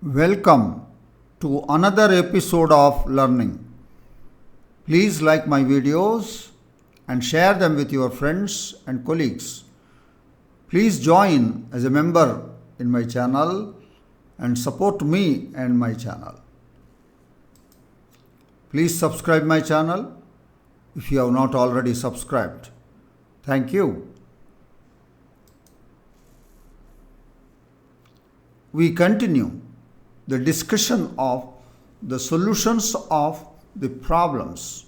Welcome to another episode of learning. Please like my videos and share them with your friends and colleagues. Please join as a member in my channel and support me and my channel. Please subscribe my channel if you have not already subscribed. Thank you. We continue the discussion of the solutions of the problems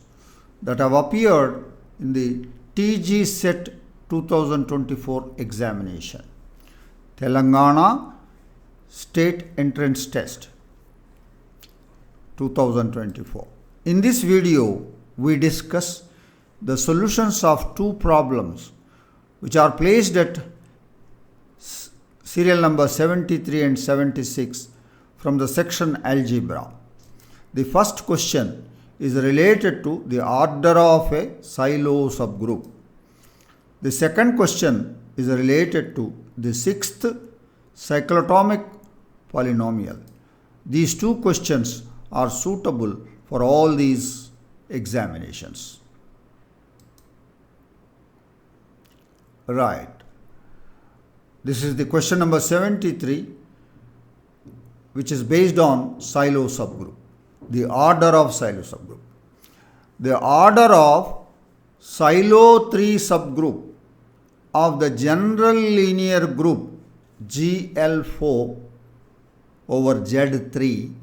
that have appeared in the TG Set 2024 examination, Telangana State Entrance Test 2024. In this video, we discuss the solutions of two problems which are placed at serial number 73 and 76 from the section Algebra. The first question is related to the order of a Sylow subgroup. The second question is related to the sixth cyclotomic polynomial. These two questions are suitable for all these examinations. Right. This is the question number 73, which is based on Sylow subgroup, the order of Sylow subgroup. The order of Sylow 3 subgroup of the general linear group GL4 over Z3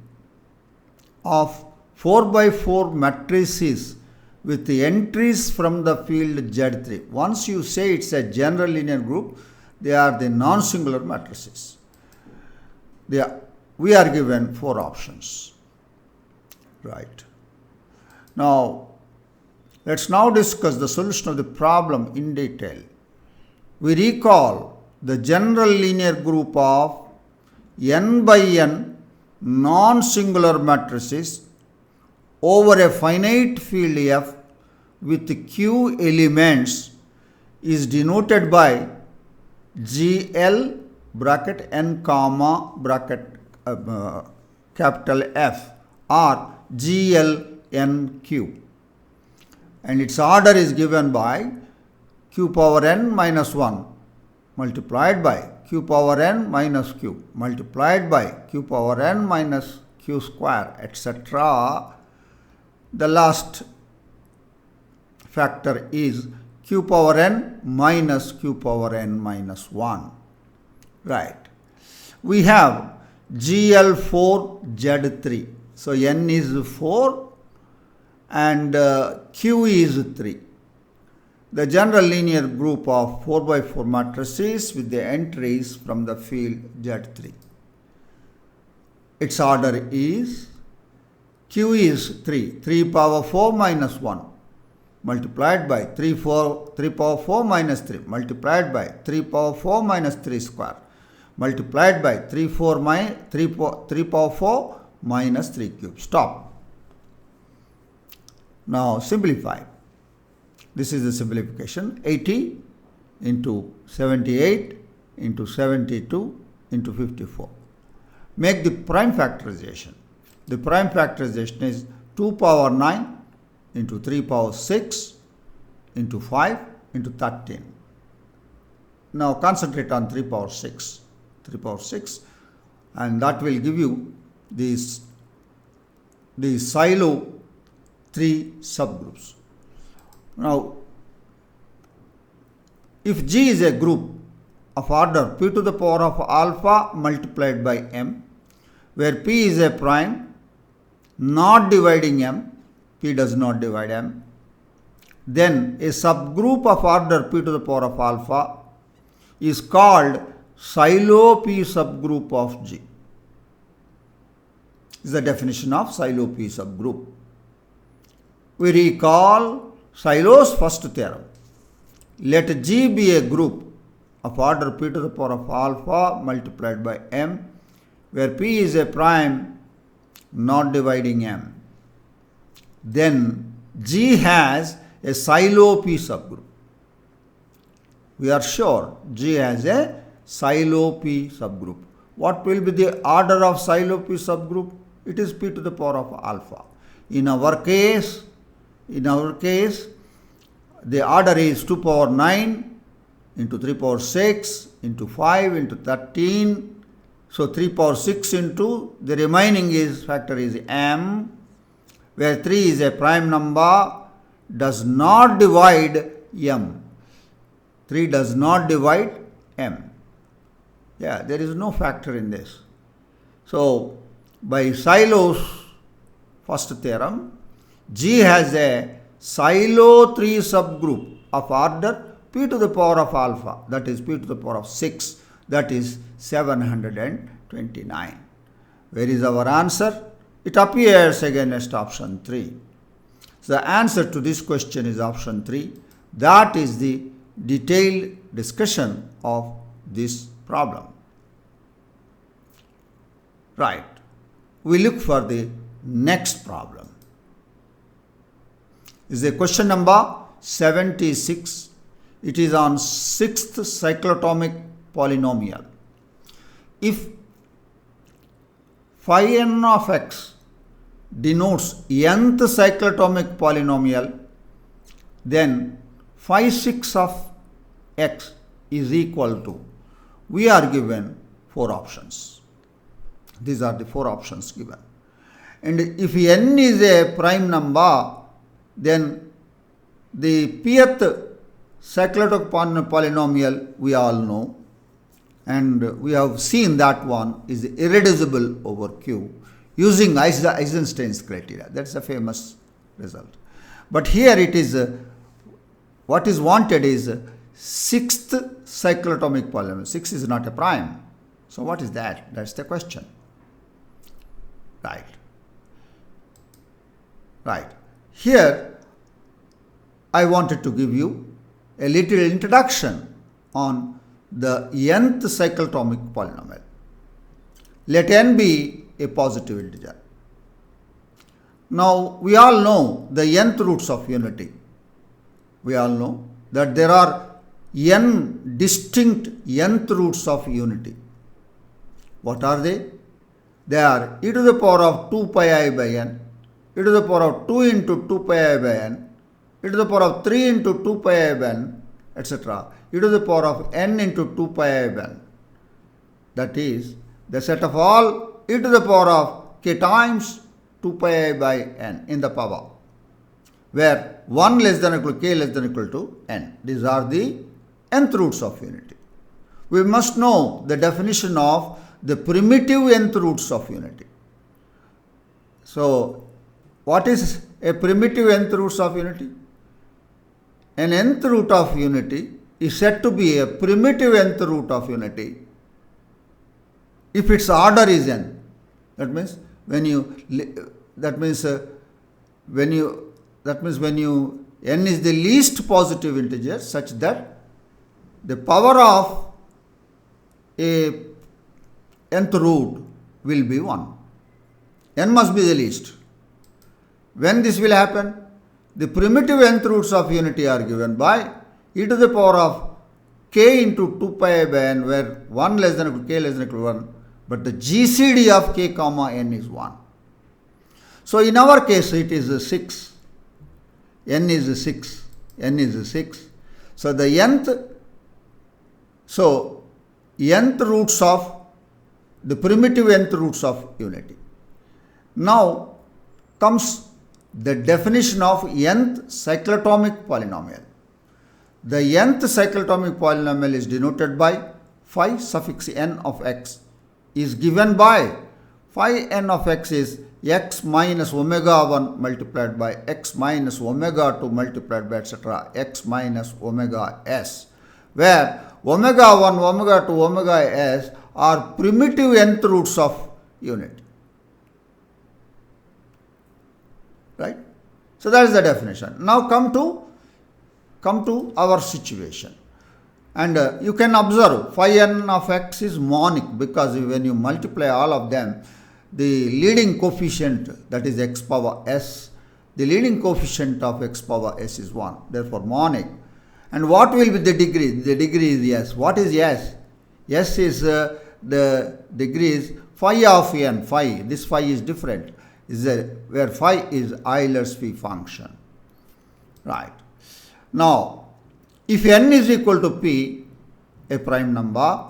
of 4x4 matrices with the entries from the field Z3. Once you say it's a general linear group, they are the non-singular matrices. We are given four options. Right. Now, let's now discuss the solution of the problem in detail. We recall the general linear group of n by n non-singular matrices over a finite field F with Q elements is denoted by GL bracket n comma bracket capital F or GLNQ, and its order is given by q power n minus 1 multiplied by q power n minus q multiplied by q power n minus q square, etc. The last factor is q power n minus q power n minus 1. Right. We have GL4 Z3. So n is 4 and q is 3. The general linear group of 4x4 matrices with the entries from the field Z3. Its order is q is 3 power 4 minus 1 multiplied by 3 power 4 minus 3 multiplied by 3 power 4 minus 3 square multiplied by 3 power 4 minus 3 cube. Stop. Now simplify. This is the simplification. 80 into 78 into 72 into 54. Make the prime factorization. The prime factorization is 2 power 9 into 3 power 6 into 5 into 13. Now concentrate on 3 power 6. 3 power 6, and that will give you the Sylow 3 subgroups. Now, if G is a group of order p to the power of alpha multiplied by m, where p is a prime not dividing m, p does not divide m, then a subgroup of order p to the power of alpha is called Sylow p-subgroup of G. This is the definition of Sylow p-subgroup. We recall Sylow's first theorem. Let G be a group of order p to the power of alpha multiplied by m, where p is a prime not dividing m. Then G has a Sylow p-subgroup. We are sure G has a Sylow p subgroup. what will be the order of Sylow p subgroup? It is p to the power of alpha. In our case, the order is 2 power 9 into 3 power 6 into 5 into 13. So 3 power 6 into the remaining factor is m, where 3 is a prime number, does not divide m. 3 does not divide m. Yeah, there is no factor in this. So by Sylow's first theorem, G has a Sylow 3 subgroup of order p to the power of alpha, that is p to the power of 6, that is 729. Where is our answer? It appears against option 3. So the answer to this question is option 3. That is the detailed discussion of this problem. Right. We look for the next problem. This is a question number 76. It is on 6th cyclotomic polynomial. If phi n of x denotes nth cyclotomic polynomial, then phi 6 of x is equal to, we are given 4 options. These are the 4 options given. And if n is a prime number, then the pth cyclotomic polynomial we all know, and we have seen that one is irreducible over Q using Eisenstein's criteria. That's a famous result. But here it is, what is wanted is 6th cyclotomic polynomial. 6 is not a prime. So what is that? That's the question. Right. Here I wanted to give you a little introduction on the nth cyclotomic polynomial. Let n be a positive integer. Now we all know the nth roots of unity. We all know that there are n distinct nth roots of unity. What are they? They are e to the power of 2 pi I by n, e to the power of 2 into 2 pi I by n, e to the power of 3 into 2 pi I by n, etc. e to the power of n into 2 pi I by n. That is the set of all e to the power of k times 2 pi I by n in the power, where 1 less than or equal to k less than or equal to n. These are the nth roots of unity. We must know the definition of the primitive nth roots of unity. So, what is a primitive nth roots of unity? An nth root of unity is said to be a primitive nth root of unity if its order is n. That means when n is the least positive integer such that the power of a nth root will be 1. N must be the least. When this will happen? The primitive nth roots of unity are given by e to the power of k into 2 pi by n, where 1 less than or equal to k less than or equal to 1, but the GCD of k comma n is 1. So in our case it is 6. N is 6. N is 6. So the nth roots of the primitive nth roots of unity. Now comes the definition of nth cyclotomic polynomial. The nth cyclotomic polynomial is denoted by phi suffix n of x is given by phi n of x is x minus omega 1 multiplied by x minus omega 2 multiplied by etc. x minus omega s, where omega 1, omega 2, omega s are primitive nth roots of unity. Right? So that is the definition. Now come to our situation. And you can observe phi n of x is monic, because when you multiply all of them, the leading coefficient, that is x power s, the leading coefficient of x power s is 1. Therefore monic. And what will be the degree? The degree is s. What is s? S is the degrees phi of n, phi, this phi is different, where phi is Euler's p function. Right. Now, if n is equal to p, a prime number,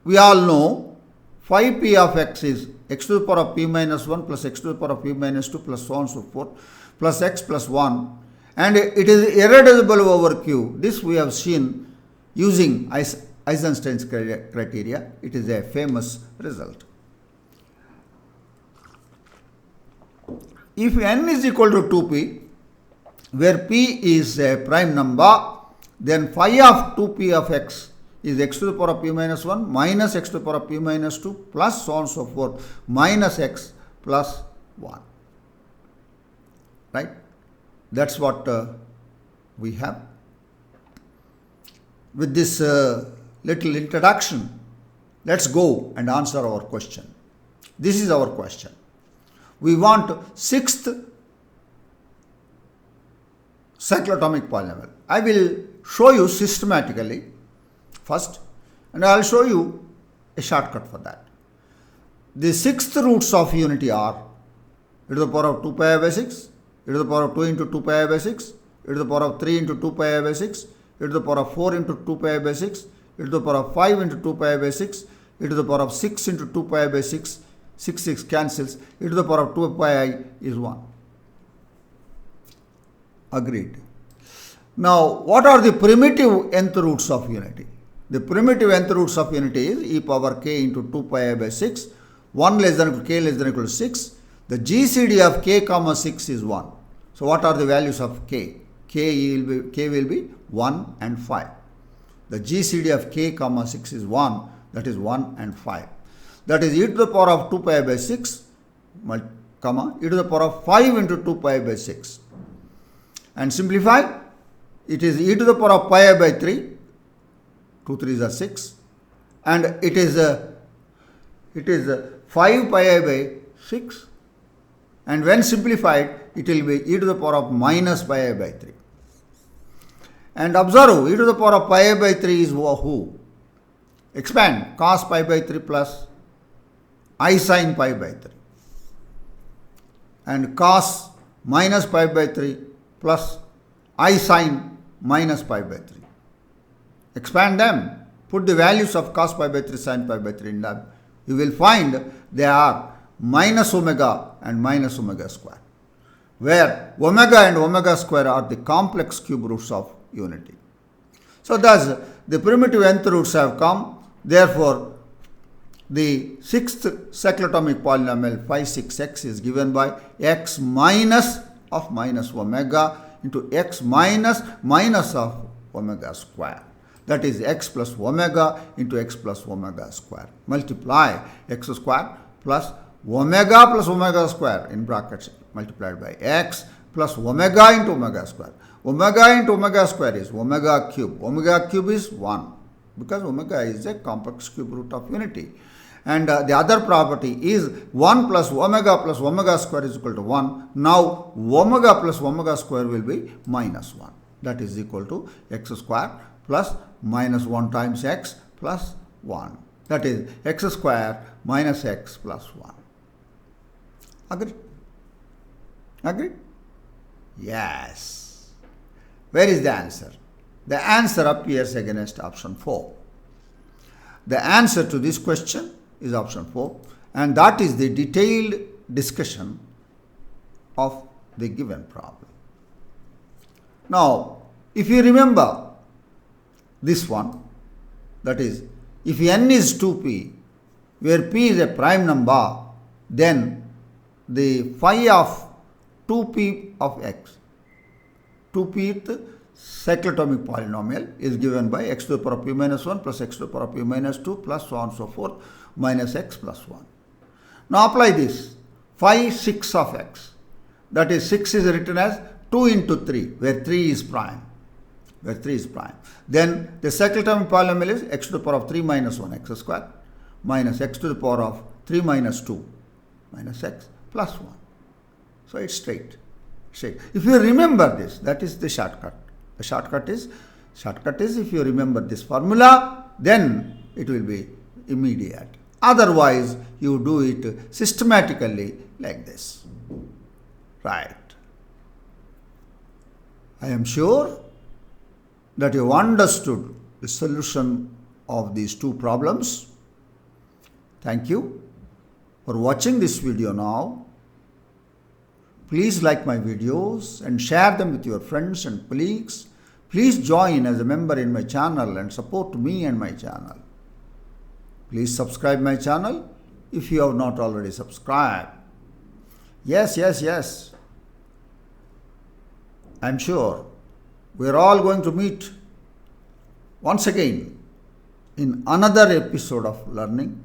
we all know phi p of x is x to the power of p minus 1 plus x to the power of p minus 2 plus so on and so forth plus x plus 1, and it is irreducible over q. This we have seen using Eisenstein's criteria. It is a famous result. If n is equal to 2p, where p is a prime number, then phi of 2p of x is x to the power of p minus 1 minus x to the power of p minus 2 plus so on and so forth minus x plus 1. Right? That's what we have. With this little introduction, let's go and answer our question. This is our question. We want sixth cyclotomic polynomial. I will show you systematically first, and I will show you a shortcut for that. The sixth roots of unity are e to the power of 2 pi I by 6, e to the power of 2 into 2 pi I by 6, e to the power of 3 into 2 pi I by 6, e to the power of 4 into 2 pi I by 6, e to the power of 5 into 2 pi I by 6, e to the power of 6 into 2 pi I by 6, 6 cancels, e to the power of 2 pi I is 1. Agreed. Now, what are the primitive nth roots of unity? The primitive nth roots of unity is e power k into 2 pi I by 6, 1 less than or k less than or equal to 6. The GCD of k comma 6 is 1. So, what are the values of k? K will be 1 and 5. The GCD of k comma 6 is 1, that is 1 and 5. That is e to the power of 2 pi by 6, comma, e to the power of 5 into 2 pi by 6. And simplify, it is e to the power of pi by 3, 2 3s are 6, and it is 5 pi by 6, and when simplified, it will be e to the power of minus pi by 3. And observe, e to the power of pi by 3 is who? Expand, cos pi by 3 plus I sin pi by 3. And cos minus pi by 3 plus I sin minus pi by 3. Expand them. Put the values of cos pi by 3, sin pi by 3 in them. You will find they are minus omega and minus omega square, where omega and omega square are the complex cube roots of unity. So thus the primitive nth roots have come. Therefore, the sixth cyclotomic polynomial phi 6x is given by x minus of minus omega into x minus minus of omega square. That is x plus omega into x plus omega square. Multiply x square plus omega square in brackets multiplied by x plus omega into omega square. Omega into omega square is omega cube. Omega cube is 1 because omega is a complex cube root of unity. And the other property is 1 plus omega square is equal to 1. Now, omega plus omega square will be minus 1. That is equal to x square plus minus 1 times x plus 1. That is x square minus x plus 1. Agree? Agree? Yes. Where is the answer? The answer appears against option 4. The answer to this question is option 4, and that is the detailed discussion of the given problem. Now, if you remember this one, that is, if n is 2p, where p is a prime number, then the phi of 2p of x, 2pth cyclotomic polynomial is given by x to the power of p minus 1 plus x to the power of p minus 2 plus so on and so forth minus x plus 1. Now apply this, phi 6 of x, that is 6 is written as 2 into 3, where 3 is prime, Then the cyclotomic polynomial is x to the power of 3 minus 1 x square minus x to the power of 3 minus 2 minus x plus 1. So it's straight. If you remember this, that is the shortcut. The shortcut is if you remember this formula, then it will be immediate. Otherwise, you do it systematically like this. Right. I am sure that you understood the solution of these two problems. Thank you for watching this video now. Please like my videos and share them with your friends and colleagues. Please join as a member in my channel and support me and my channel. Please subscribe my channel if you have not already subscribed. Yes. I'm sure we are all going to meet once again in another episode of learning.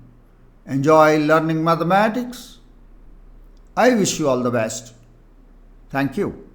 Enjoy learning mathematics. I wish you all the best. Thank you.